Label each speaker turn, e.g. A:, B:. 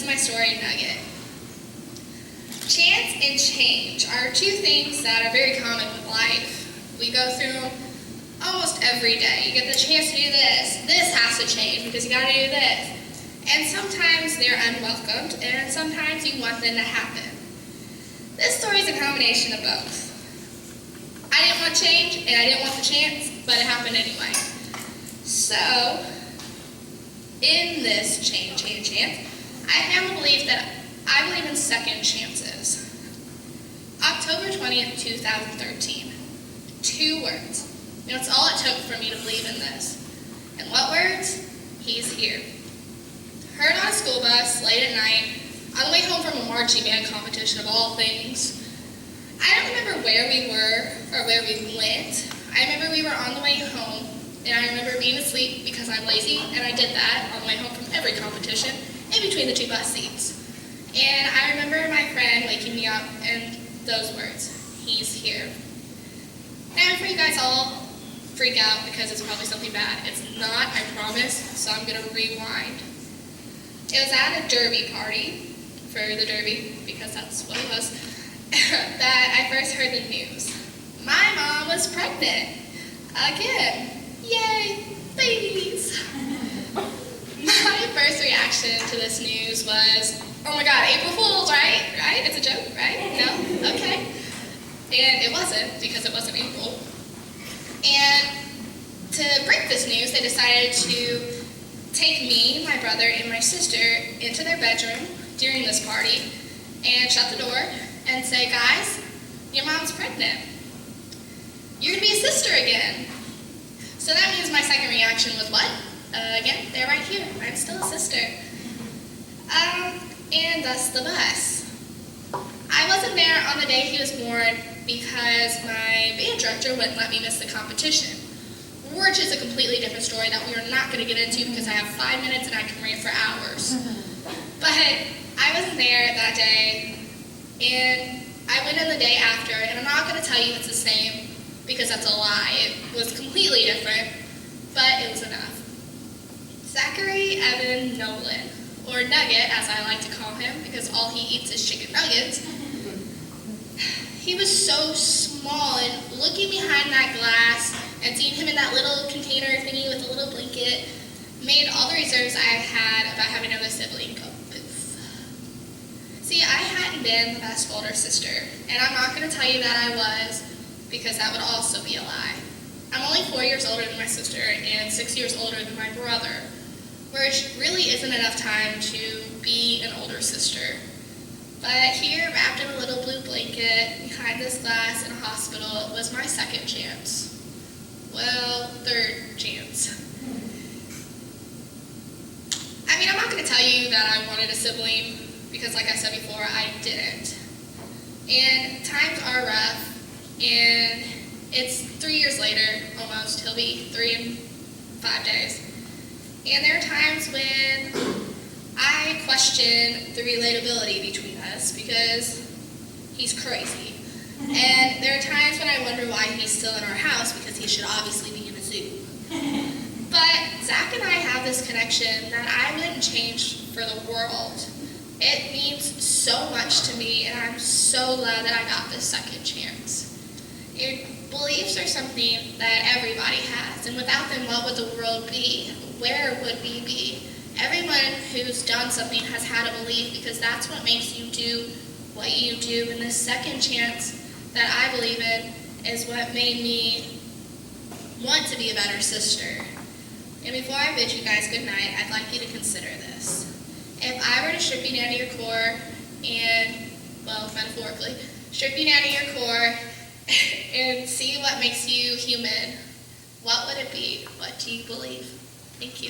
A: my story, Nugget. Chance and change are two things that are very common with life. We go through them almost every day. You get the chance to do this. This has to change because you got to do this. And sometimes they're unwelcomed, and sometimes you want them to happen. This story is a combination of both. I didn't want change, and I didn't want the chance, but it happened anyway. So, in this change and chance, I now believe that I believe in second chances. October 20th, 2013. 2 words. You know, it's all it took for me to believe in this. And what words? He's here. Heard on a school bus late at night, on the way home from a marching band competition of all things. I don't remember where we were or where we went. I remember we were on the way home, and I remember being asleep because I'm lazy, and I did that on the way home from every competition in between the 2 bus seats. And I remember my friend waking me up and those words, he's here. Now before you guys all freak out because it's probably something bad, it's not, I promise, so I'm going to rewind. It was at a derby party, for the derby, because that's what it was, that I first heard the news. My mom was pregnant. Again. Yay, babies. My first reaction to this news was, oh my God, April Fool's, right? Right? It's a joke, right? No? Okay. And it wasn't, because it wasn't April. And to break this news, they decided to take me, my brother, and my sister into their bedroom during this party and shut the door and say, guys, your mom's pregnant. You're going to be a sister again. So that means my second reaction was what? Again, they're right here. I'm still a sister. And thus the bus. I wasn't there on the day he was born because my band director wouldn't let me miss the competition. Which is a completely different story that we are not going to get into because I have 5 minutes and I can rant for hours. But I wasn't there that day, and I went in the day after, and I'm not going to tell you it's the same because that's a lie. It was completely different, but it was enough. Zachary Evan Nolan, or Nugget as I like to call him because all he eats is chicken nuggets. He was so small, and looking behind that glass and seeing him in that little container thingy with a little blanket made all the reserves I had about having another sibling go poof. See, I hadn't been the best older sister, and I'm not going to tell you that I was, because that would also be a lie. I'm only 4 years older than my sister and 6 years older than my brother, which really isn't enough time to be an older sister. But here, wrapped in a little blue blanket, behind this glass in a hospital, was my second chance. Well, third chance. I mean, I'm not going to tell you that I wanted a sibling, because like I said before, I didn't. And times are rough, and it's 3 years later, almost. He'll be 3 in 5 days. And there are times when I question the relatability between us, because he's crazy. And there are times when I wonder why he's still in our house, because he should obviously be in a zoo. But Zach and I have this connection that I wouldn't change for the world. It means so much to me, and I'm so glad that I got this second chance. Beliefs are something that everybody has, and without them, what would the world be? Where would we be? Everyone who's done something has had a belief, because that's what makes you do what you do. And this second chance that I believe in is what made me want to be a better sister. And before I bid you guys good night, I'd like you to consider this. If I were to strip you down to your core and, well, metaphorically, strip you down to your core and see what makes you human, what would it be? What do you believe? Thank you.